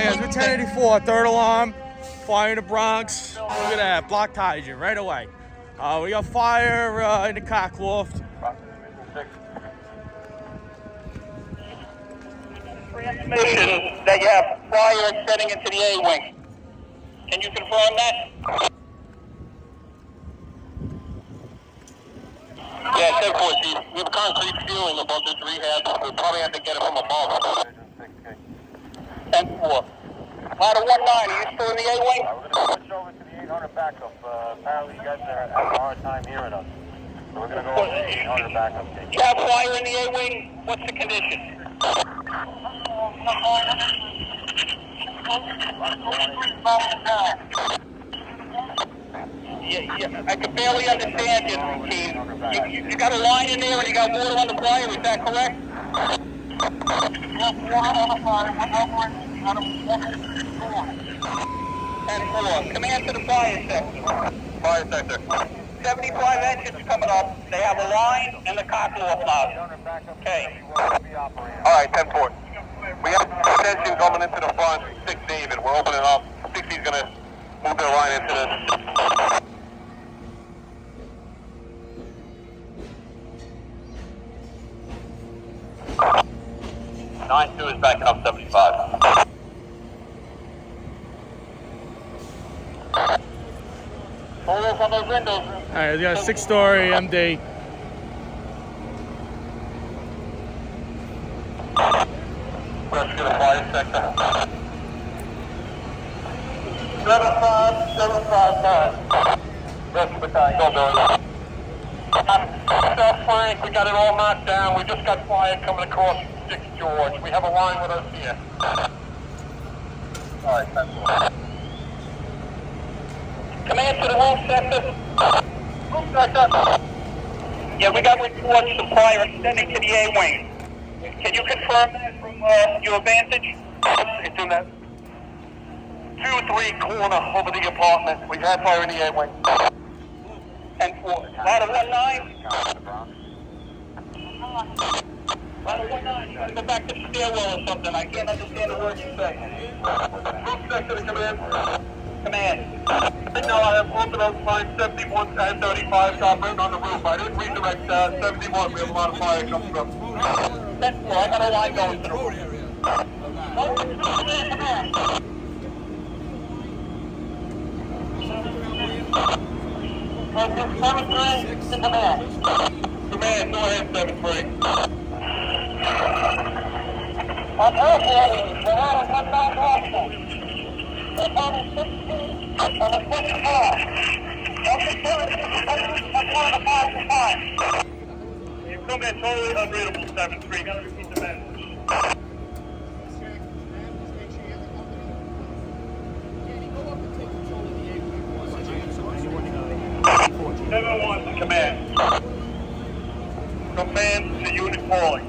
guys, we're 1084, third alarm, fire in the Bronx. Look at that, blocked hydrant right away. We got fire in the Cockloft. Transmission that you have fire extending into the A-wing. Can you confirm that? Yeah, 10-4, Chief. We have a concrete ceiling above this rehab. We'll probably have to get it from above. 10-4. Ladder 19, are you still in the A-wing? We're going to switch over to the 800 backup. Apparently you guys are having a hard time hearing us. So we're going to go over to the 800 backup. You have fire in the A-wing. What's the condition? Yeah, I can barely understand you, Chief. You got a line in there and you got water on the fire, is that correct? Yes, water on the fire. And 4. Command to the fire sector. Fire sector. 75 engines coming up. They have a line and the Cockloft loud. Okay. Alright, 10-4. We have an engine coming into the front, 6 David. We're opening up. 60's going to move their line into this. Nine 2 is backing up 75. Photos on those windows. Alright, we got a 6-story MD. Let's get a fire sector. 75. Rest of the time. Go, Billy. South Frank, we got it all knocked down. We just got fire coming across 6 George. We have a line with us here. Alright, 10-4. Command to the roof sector. Roof sector. Yeah, we got reports of fire extending to the A-wing. Can you confirm that from your vantage? It's in that 2-3 corner over the apartment. We have fire in the A-wing. 10-4. Ladder 19. Ladder 19. You gotta go back to the stairwell or something. I can't understand the words you say. Roof sector to command. Command. Right now I have orthodox line 71 and 35 operating on the roof. I didn't redirect 71. We have a lot of fire coming from. 10-4. I got a line going to the roof. Command, go ahead, 7-3. On Earth, we're out of 1,000 hospital. We're on 16 on the 5th floor. You come in totally unreadable, 7-3. Gotta repeat the message. Command. Command to unit calling.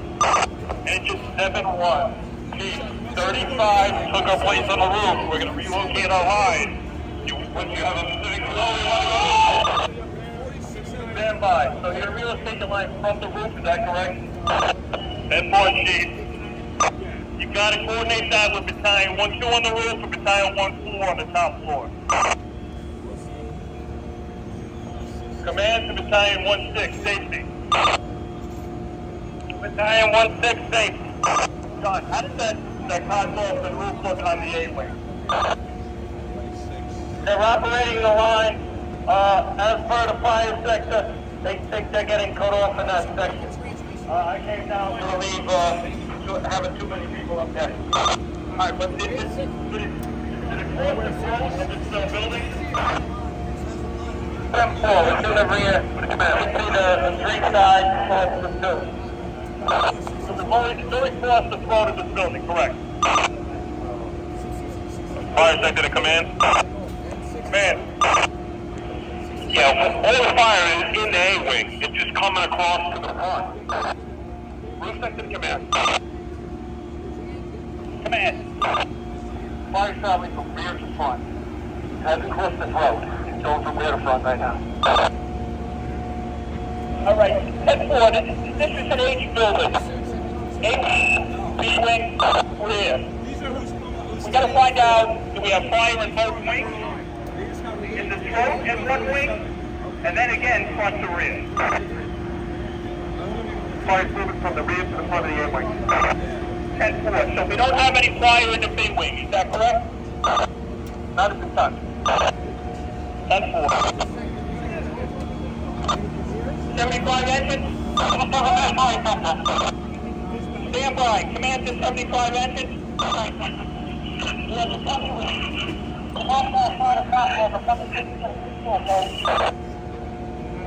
Engine 7-1. Chief, 35 took our place on the roof. We're going to relocate our line. Once you have a specific flow, you want to go. Stand by. So you're going to relocate the line from the roof, is that correct? 10-4, Chief. You got to coordinate that with Battalion 1-2 on the roof and Battalion 1-4 on the top floor. Command to Battalion 1-6, safety. Battalion 1-6, safety. John, how did that Cockloft and roof look on the A-wing? They're operating the line. As per the fire sector, they think they're getting cut off in that section. I came down to relieve having too many people up there. Alright, but did it cross the front of this building? 10-4, it's in the rear. We see the 3 sides across the 2. So the building crossed the front of this building, correct? Fire sector to command. Command. Yeah, all the fire is in the A-wing. It's just coming across to the front. Roof sector to command. Command. Fire traveling from rear to front. Hasn't crossed this road. It's going from rear to front right now. All right, 10-4, this is an H building. H, B-wing, rear. We got to find out, do we have fire in both wings? In the throat and front wing? And then again, front to rear. Fire's moving from the rear to the front of the A wing. 10-4. So we don't have any fire in the B wing, is that correct? Not at this time. 10-4. 75 engines? Stand by. Command to 75 engines.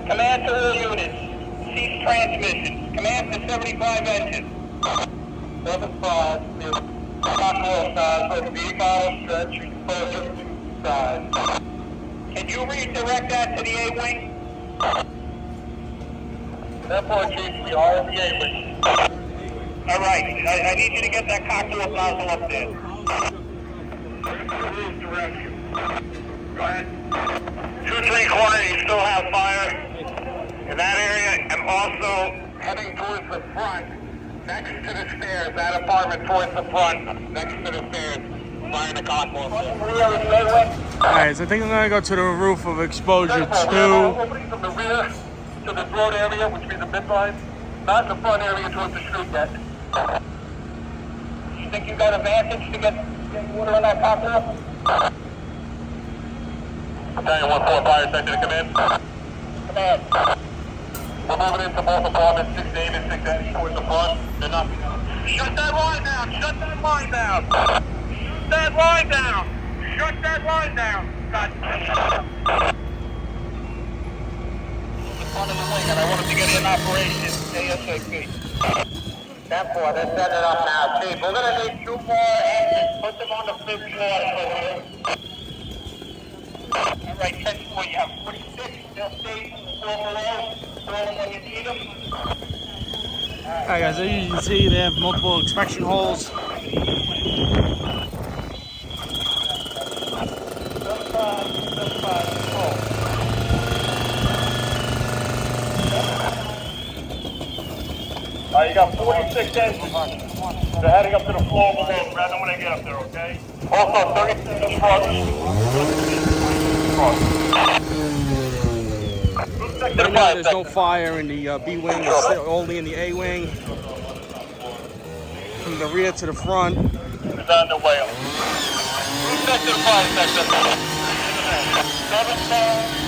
Command to all units. Cease transmissions. Command to 75 engines. 75. Cockloft size for the B-model stretch exposure size. Can you redirect that to the A-wing? Therefore, Chief, we are in the A-wing. All right. I need you to get that Cockloft nozzle up there. Direction. Go ahead. 2-3 corner, you still have fire in that area, and also heading towards the front, next to the stairs, that apartment towards the front, next to the stairs, fire in the Cockloft. Alright, so I think I'm gonna go to the roof of exposure 2. Opening from the rear to the road area, which means the midline, not in the front area towards the street yet. You think you got a vantage to get water on that Cockloft? Battalion 1-4, fire sector to command. Command. We're moving into both apartments, 6-8 and 6-8 towards the front. They're not... Shut that line down! Shut that line down! Shut that line down! Shut that line down! God. The front of the wing, and I want him to get in operation ASAP. 10-4, they're setting it up now. Chief, we're gonna need 2 more engines. Put them on the 5th floor. All right, 10-4, you have 46. They'll stay 4 below. Throw them when you need them. Alright guys, as you can see, they have multiple inspection holes. You got 46 engines. They're heading up to the floor below. Grab them when they get up there, okay? Also, 36 trucks. Right now, there's no fire in the B wing, it's only in the A wing. From the rear to the front. It's on the way. Move sector to fire sector. 7-5.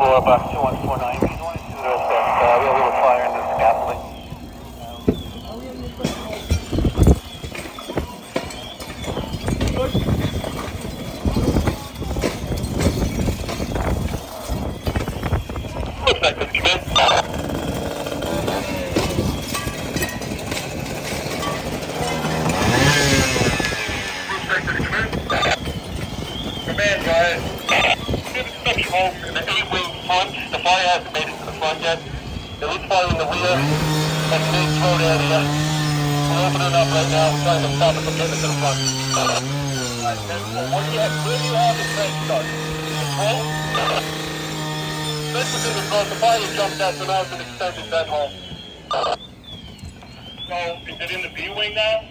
For about 2149. We have a little fire in the scaffolding. Sector, come in. Sector, come in. Command, go ahead. Inspection hole in the A-wing front. The fire hasn't made it to the front yet. There is fire in the rear. That's the main road area. We're opening it up right now. We're trying to stop it from getting to the front. Where do you have the trench start? The front? This was in the front. The fire jumped out, so now it's an extended vent hole. So, is it in the B-wing now?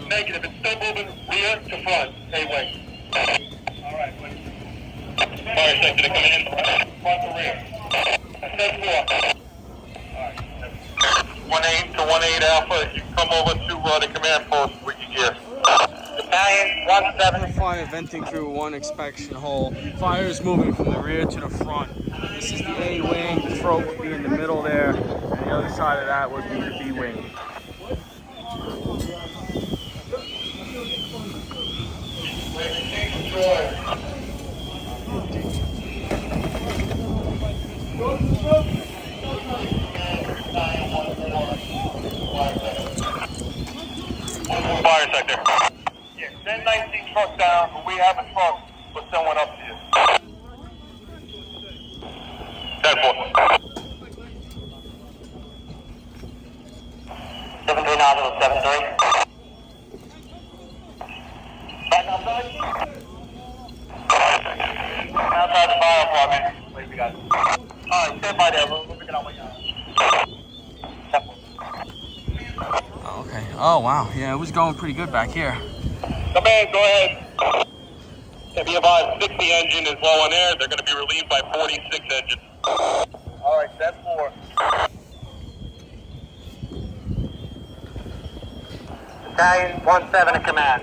Negative. It's still moving rear to front. A-wing. Alright, please. Fire sector to come in. Front to rear. 10-4. Alright. 1-8 to 1-8 Alpha. You come over to the command post with your gear. Battalion 17. Fire venting through one inspection hole. Fire is moving from the rear to the front. This is the A wing. The throat would be in the middle there, and the other side of that would be the B wing. Fire sector. Yeah, 1019 truck down, but we have a truck with someone up here. 10-4. 7-5 73 nozzle 73. Back outside? Outside the fire department. Wait, we got it. Alright, stand by there. We'll pick it up right now. Oh, okay. Oh, wow. Yeah, it was going pretty good back here. Command, go ahead. Be advised, 60 engine is low on air. They're going to be relieved by 46 engine. Alright, that's 4. Battalion 17 in command.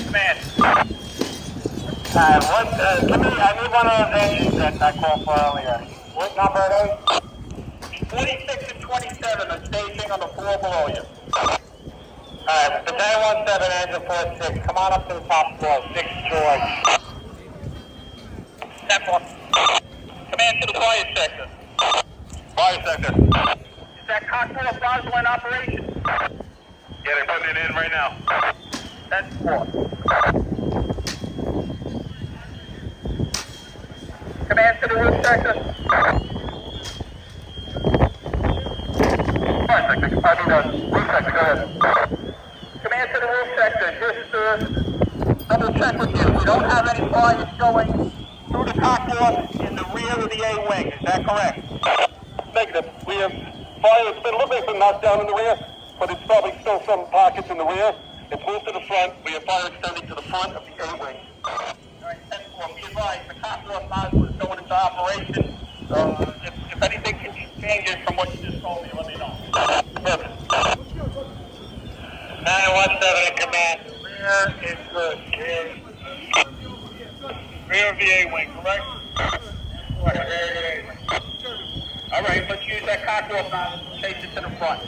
Command. Give me, I need one of those engines that I called for earlier. What number are they? 46 and 27 are staging on the floor below you. Alright, Battalion 17, engine 46, come on up to the top floor, 6 George. Step 1. Command to the fire sector. Fire sector. Is that Cockloft nozzle in operation? Yeah, they're putting it in right now. That's 4. Command to the roof sector. Fire sector. Roof sector, go ahead. Command to the roof sector. Just double check with you. We don't have any fires going through the Cockloft in the rear of the A-wing. Is that correct? Negative. We have fire. It's been a little bit knocked down in the rear, but it's probably still some pockets in the rear. It's moved to the front. We have fire extending to the front of the A-wing. Alright, 10-4, be advised, the Cockloft nozzle is going into operation. If anything changes from what you just told me, let me know. Perfect. 917 in command. Rear is good. Rear of the A-wing, correct? Correct, rear of the A-wing. Alright, let's use that Cockloft nozzle to chase it to the front.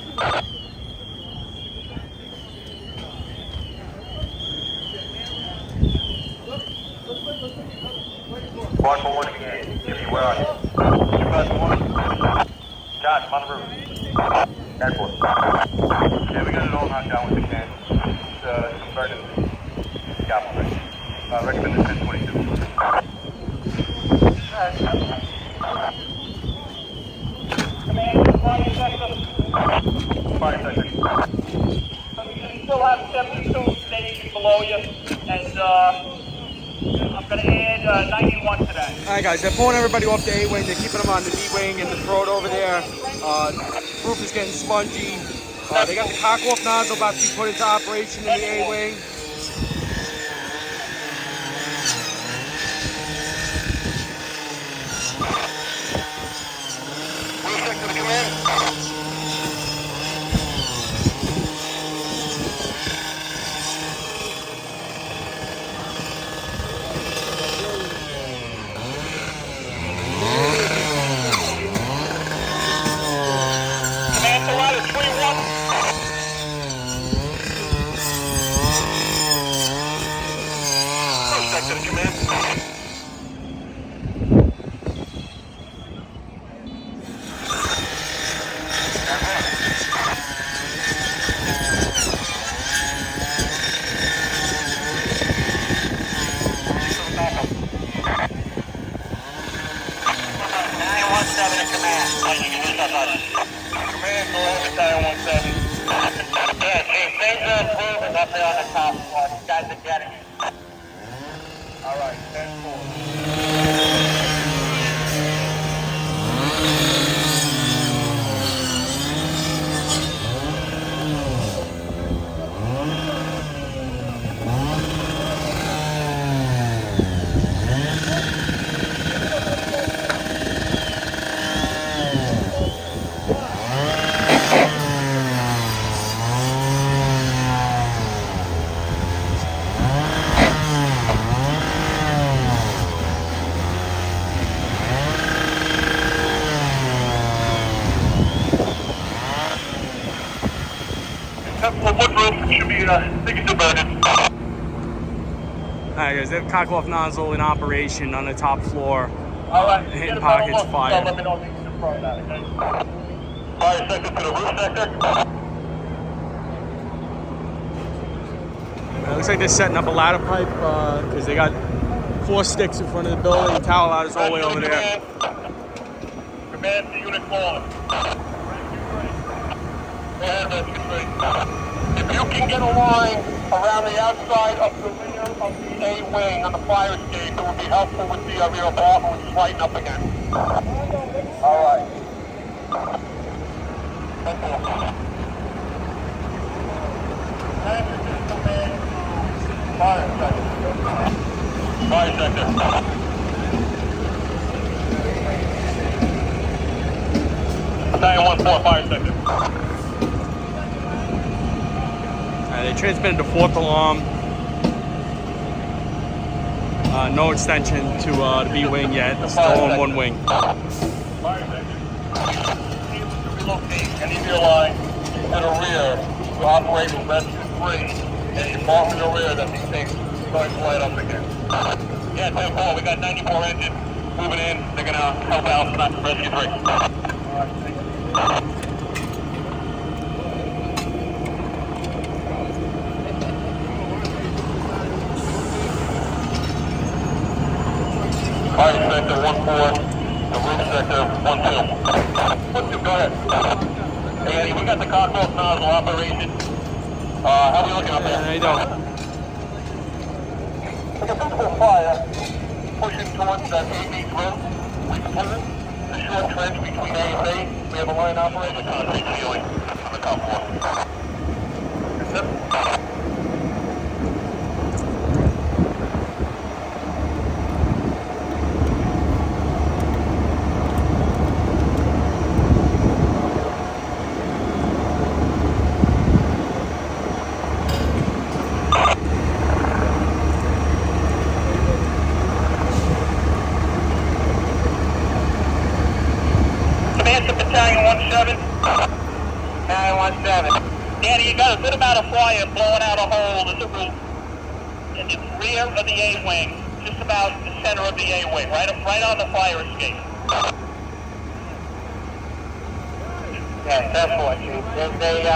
One for one again. Jimmy, where are you? 251. Josh, I'm on the roof. Airport. Yeah, we got it all knocked down with the can. It's converted to scalpel. Recommended 1022. Command, fire sector. Fire sector. You still have 72 stations below you, and I'm going to add 91 to that. Alright guys, they're pulling everybody off the A-wing, they're keeping them on the B-wing and the throat over there. Roof is getting spongy. They got the Cockloft nozzle about to be put into operation in the A-wing. Roof sector to command. Command to ladder 3-1. Roof sector to command. Command, go ahead, Battalion 17. Yeah, see, things are improving up there on the top floor. These guys are getting it. Alright, 10-4. Wood roof should be signature burning. Alright guys, they have Cockloft nozzle in operation on the top floor. Alright, Hitting get a pockets, better look, fire. so let me know if you can confirm that, okay? Fire sector to the roof sector. It looks like they're setting up a ladder pipe because they got 4 sticks in front of the building. The tower ladder's all the way over there. Command to unit calling. get a line around the outside of the rear of the A wing on the fire escape, it would be helpful with the rear apartment, which is lighting up again. All right. Thank you. Fire sector. Fire sector. 914 fire sector. They transmitted the 4th alarm. No extension to the B wing yet. Still on 1 wing. Fire sector. Relocate any of your lines to the rear to operate with rescue 3 and you mark in the rear that these things start to light up again. Yeah, 10-4, we got 94 engines moving in. They're going to help out rescue 3. Fire sector 1-4, the roof sector 1-2. Go ahead. Hey, we got the Cockloft nozzle operation. How are we looking up there? How you doing? Like a physical fire pushing towards that AB through. We pull the short trench between A and B. We have a line operator, concrete ceiling on the top floor. That's it. Danny, you got a good amount of fire blowing out a hole in the roof in the rear of the A wing, just about the center of the A wing, right on the fire escape. Yeah, that's what there's a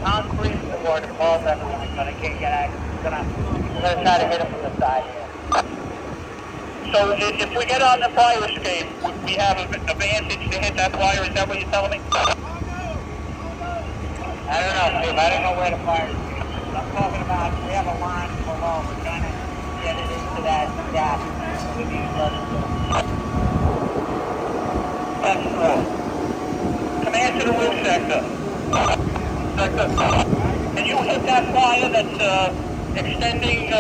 concrete or the ball that we're gonna get at. We're gonna try to hit it from the side here. So if we get on the fire escape, we have an advantage to hit that fire. Is that what you're telling me? I don't know, Steve. I don't know where the fire is. I'm talking about we have a line below. We're trying to get it into that gap with these others. 10-4. Command to the roof sector. Can you hit that fire that's extending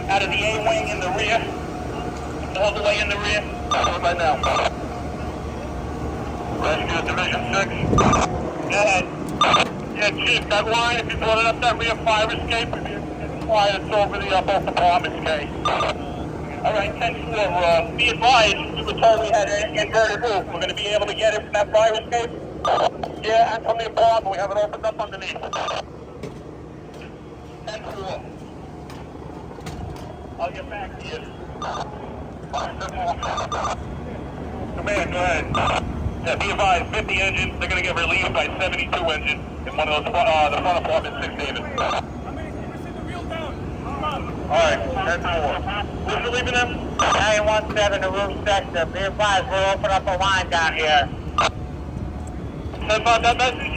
out of the A wing in the rear? All the way in the rear? Do it right now. Rescue Division 6. Go ahead. Yeah, Chief, that line, if you brought it up that rear fire escape, it's fire that's over the both apartments, okay? All right, 10-4, be advised, we were told we had an inverted roof. We're going to be able to get it from that fire escape? Yeah, and from the apartment, we have it opened up underneath. 10-4. I'll get back to you. Command, go ahead. Yeah, be advised, 50 engines, they're going to get relieved by 72 engines in one of those, the front apartment 6 David. Alright, 10-4. Who's relieving them? 917, the roof sector. Be advised, we'll open up a line down here. Send about that message.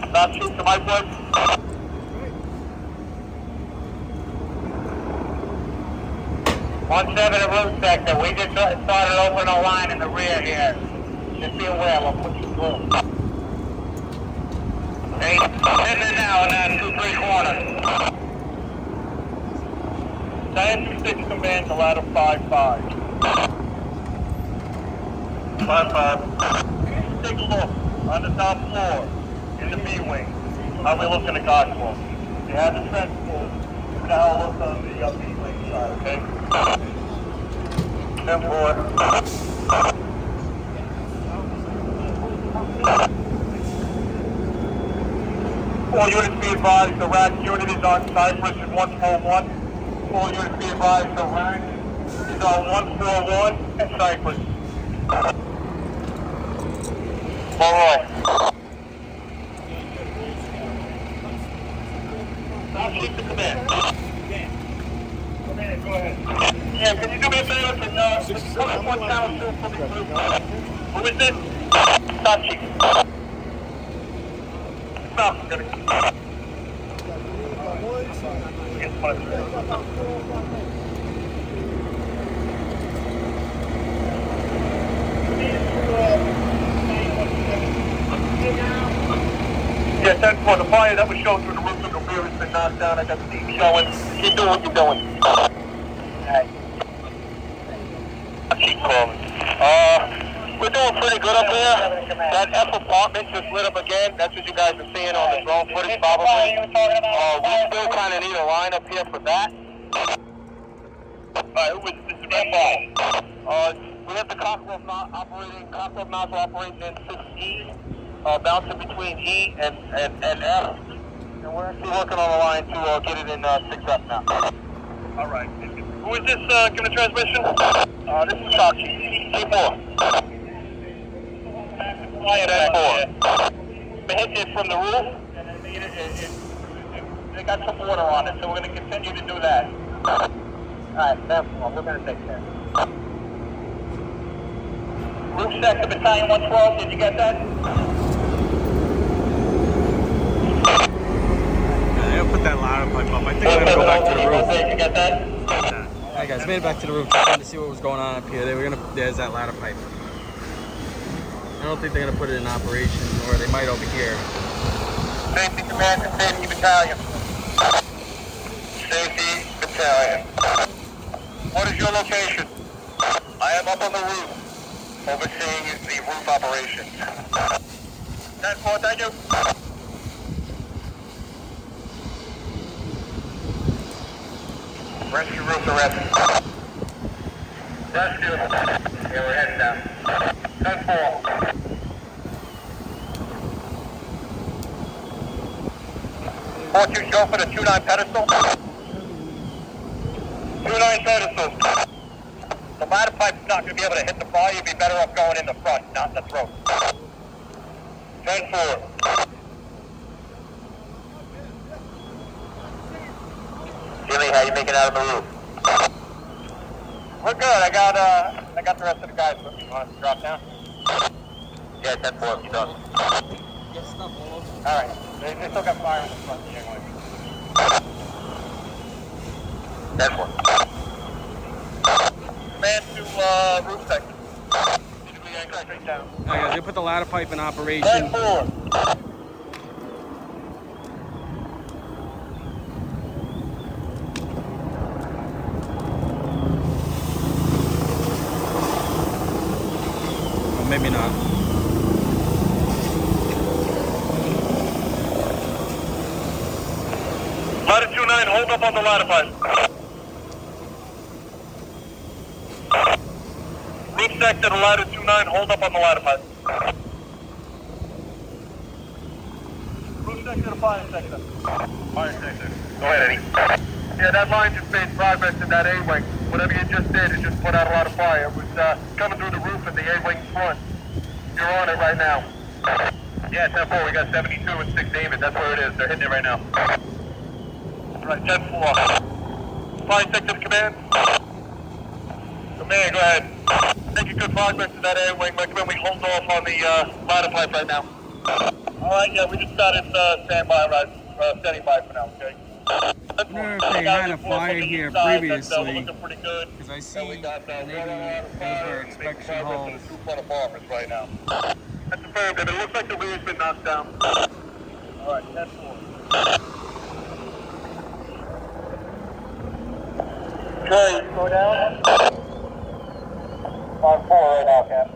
Stop shooting to my place. One seven, the roof sector. We just started opening a line in the rear here. Just be aware, we'll put you through. Hey, send it now on that 2-3 corner. Diane 6 command to ladder 5-5. 5-5. Take a look on the top floor in the B wing. How we looking at Cockloft? You have the trench full. Now look on the B wing side, okay? 10-4. All units be advised, the rack unit is on CYPRESS in 141. All units be advised, the rack is on 141 and CYPRESS. All right. Now keep the command. Command, go ahead. Yeah, can you do me a favor? Can put up 1 channel 2 for me, please? Who is this? Stop, Chief. south. I'm gonna... Yeah, 10-4, the fire that was shown through the roof of the rear has been knocked down. I got the steam showing. Keep doing what you're doing. Alright. Keep calling. We're doing pretty good up here. That F apartment just lit up again. That's what you guys are seeing on the drone footage, probably. We still kind of need a line up here for that. Alright, who is this? We have the Cockloft nozzle operating in 6E, bouncing between E and F. And we're actually working on a line to get it in 6F now. Alright. Who is this giving the transmission? This is Stock Chief. T4. They hit it from the roof, and they got some water on it, so we're going to continue to do that. Alright, that's one. We're going to take care. Roof sector, Battalion 112, did you get that? Yeah, I'll put that ladder pipe up. I think I'm going to go back to the roof. Did you get that? Alright guys, made it back to the roof. Just wanted to see what was going on up here. There's that ladder pipe. I don't think they're going to put it in operation, or they might over here. Safety Command and Safety Battalion. Safety Battalion. What is your location? I am up on the roof, overseeing the roof operations. 10-4, thank you. Rescue roof arrest. Rescue. Yeah, we're heading down. 10-4. 4-2 show for the 2-9 pedestal. 2-9 pedestal. The ladder pipe's not going to be able to hit the fire. You'd be better off going in the front, not in the throat. 10-4. Jimmy, how you making out on the roof? We're good. I got the rest of the guys with me. You want us to drop down? Yeah, 10-4. Keep going. All right. They still got fire in the front of the anyway. 10-4. Command to roof sector. Straight down. Alright guys, they put the ladder pipe in operation. 10-4. Or maybe not. Ladder 2-9, hold up on the ladder pipe. Roof sector to ladder 2-9, hold up on the ladder pipe. Roof sector to fire sector. Fire sector. Go ahead, Eddie. Yeah, that line just made progress in that A-wing. Whatever you just did, it just put out a lot of fire. It was coming through the roof in the A-wing front. You're on it right now. Yeah, 10-4, we got 72 and 6 David. That's where it is. They're hitting it right now. Right, 10-4. Fire sector to command. Command, go ahead. Making good progress in that A-wing. Recommend we hold off on the ladder pipe right now. Alright, yeah, we just started standby, standing by for now, okay? I wonder if they had a fire here previously, pretty good. because I see We got maybe those are inspection holes. in the 2 front apartments right now. That's affirmed, and it looks like the rear's been knocked down. Alright, 10-4. Okay, go down. 5-4 right now, Cap.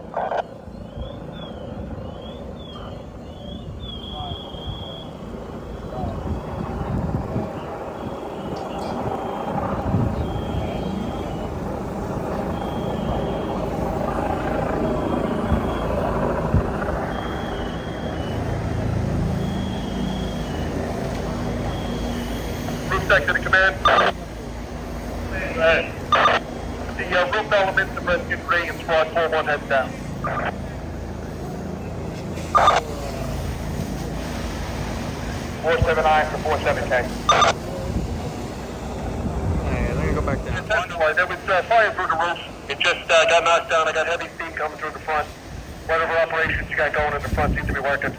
Roof sector to command. Right. The roof elements of Rescue 3 and Squad 4-1 heads down. 479 to 47K. Alright, let me go back down. There was fire through the roof. It just got knocked down. I got heavy steam coming through the front. Whatever operations you got going in the front seem to be working.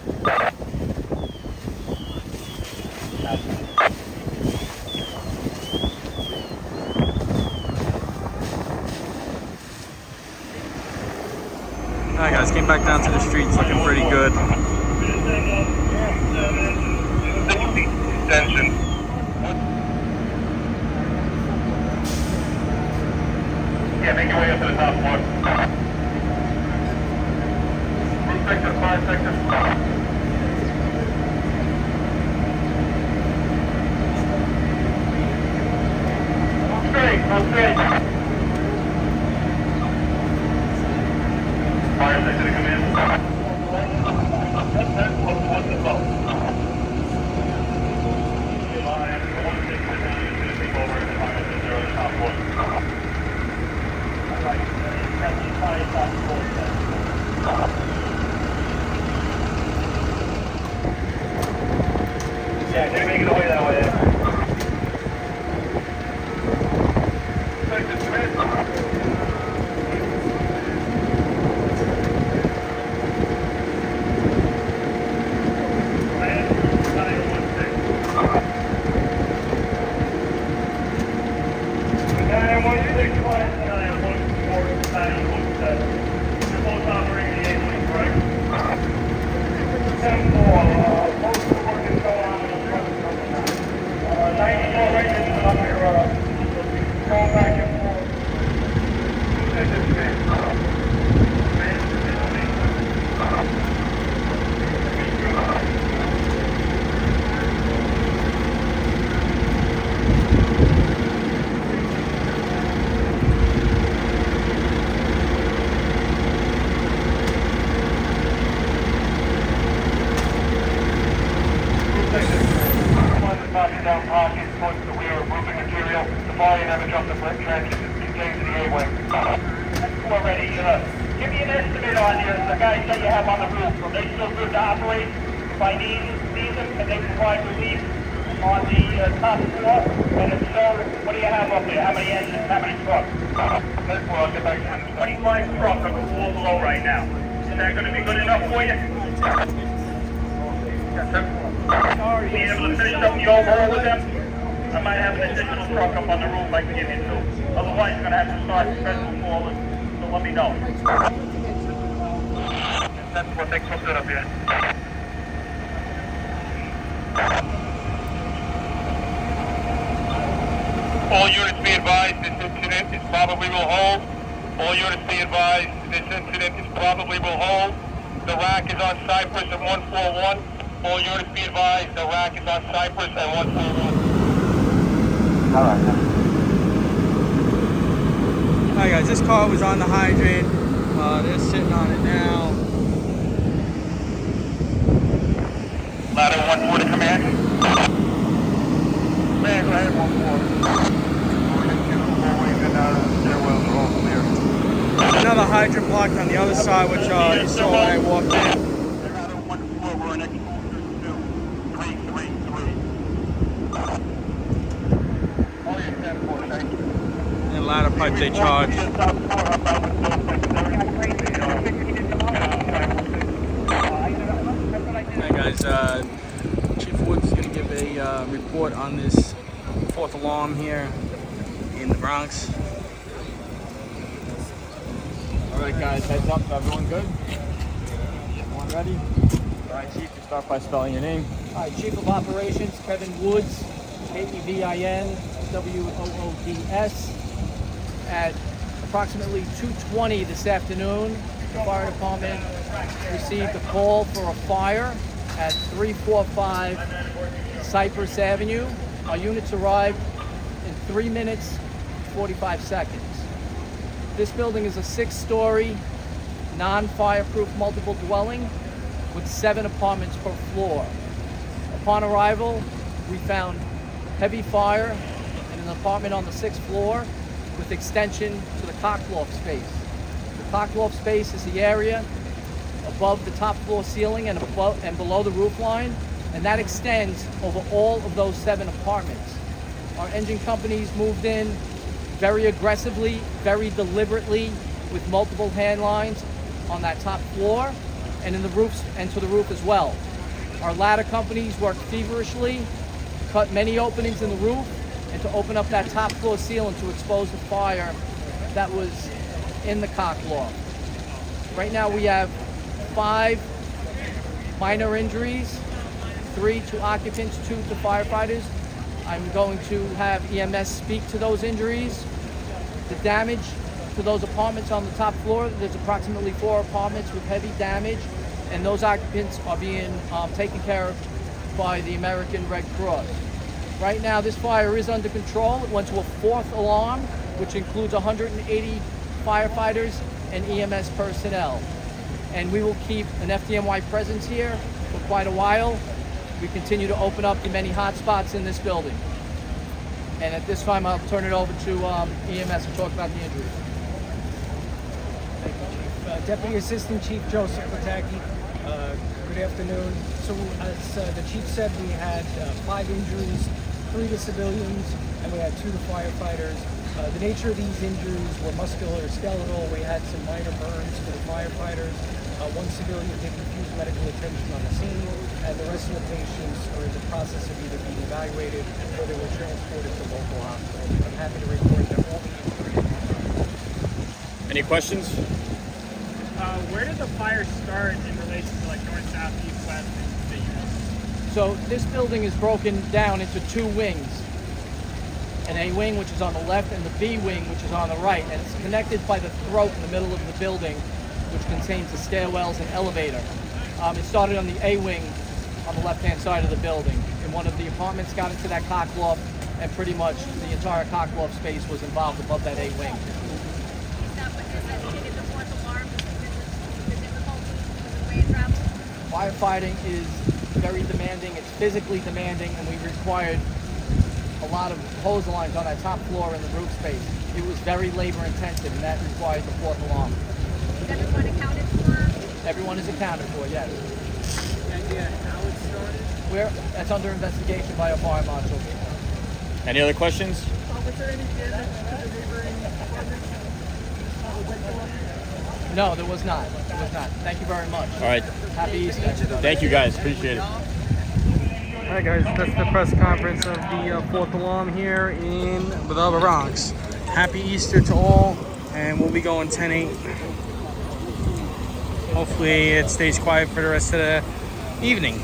Alright guys, came back down to the streets looking pretty good. Extension. Yeah, make your way up to the top floor. Group sector, fire sector. Go straight, go straight. Fire sector to come in. What's the phone? Yeah, they're making away that way. Down pocket, towards the rear of roofing material. The volume never jumped the brick trench contained to the A-wing. Already, give me an estimate on the guys that you have on the roof. Are they still good to operate? If I need them, can they provide relief on the top floor? And if so, what do you have up there? How many engines, how many trucks? Well, I'll get back to you. 25 trucks on the floor below right now. Is that going to be good enough for you? Yes, sir. Be able to finish up the overhaul with them? I might have an additional truck up on the roof I can give you to. Otherwise, you're going to have to start special calling, so let me know. That's what they cooked it up here. All units be advised, this incident is probably will hold. All units be advised, this incident is probably will hold. The rack is on CYPRESS at 141. All units be advised, the rack is on CYPRESS at 141. Alright. Alright guys, this car was on the hydrant. They're sitting on it now. Ladder 140 command. Man, go ahead, 140. Another hydrant blocked on the other side, which you saw when I walked in. Ladder 140, we're in exposure 2333. All your 10-4, thank you. And ladder pipe they charge. Alright guys, Chief Woods is going to give a report on this fourth alarm here in the Bronx. Alright guys, heads up, everyone good? Everyone ready? Alright Chief, you start by spelling your name. Hi, Chief of Operations, Kevin Woods, K-E-V-I-N-W-O-O-D-S. At approximately 2:20 this afternoon, the fire department received a call for a fire at 345 CYPRESS Avenue. Our units arrived in 3 minutes, 45 seconds. This building is a 6-story, non-fireproof multiple dwelling with 7 apartments per floor. Upon arrival, we found heavy fire in an apartment on the 6th floor with extension to the Cockloft space. The Cockloft space is the area above the top floor ceiling and above and below the roof line, and that extends over all of those 7 apartments. Our engine companies moved in very aggressively, very deliberately, with multiple hand lines on that top floor and in the roofs and to the roof as well. Our ladder companies worked feverishly, cut many openings in the roof, and to open up that top floor ceiling to expose the fire that was in the Cockloft. Right now we have 5 minor injuries, 3 to occupants, 2 to firefighters. I'm going to have EMS speak to those injuries. The damage to those apartments on the top floor, there's approximately 4 apartments with heavy damage, and those occupants are being taken care of by the American Red Cross. Right now, this fire is under control. It went to a 4th alarm, which includes 180 firefighters and EMS personnel. And we will keep an FDNY presence here for quite a while. We continue to open up the many hot spots in this building. And at this time, I'll turn it over to EMS to talk about the injuries. Thank you, Chief. Deputy Assistant Chief Joseph Pataki, good afternoon. So as the Chief said, we had 5 injuries, 3 to civilians, and we had 2 to firefighters. The nature of these injuries were musculoskeletal. We had some minor burns for the firefighters. 1 civilian did refuse medical attention on the scene, and the rest of the patients are in the process of either being evaluated or they were transported to local hospitals. I'm happy to report that all the injuries. Any questions? Where did the fire start in relation to like north, south, east, west, and the units? So this building is broken down into 2 wings. An A wing, which is on the left, and the B wing, which is on the right. And it's connected by the throat in the middle of the building, which contains the stairwells and elevator. It started on the A wing on the left-hand side of the building. And one of the apartments got into that Cockloft, and pretty much the entire Cockloft space was involved above that A wing. Firefighting is very demanding, it's physically demanding, and we required a lot of hose lines on that top floor in the roof space. It was very labor intensive, and that required the 4th alarm. Is everyone accounted for? Everyone is accounted for, yes. Any idea how it started? That's under investigation by our fire marshal. Any other questions? Was there any damage to the neighboring apartments? No, there was not. There was not. Thank you very much. All right. Happy Easter. Thank you, guys. Appreciate it. Alright guys, that's the press conference of the 4th alarm here in the Bronx. Happy Easter to all, and we'll be going 10-8. Hopefully it stays quiet for the rest of the evening.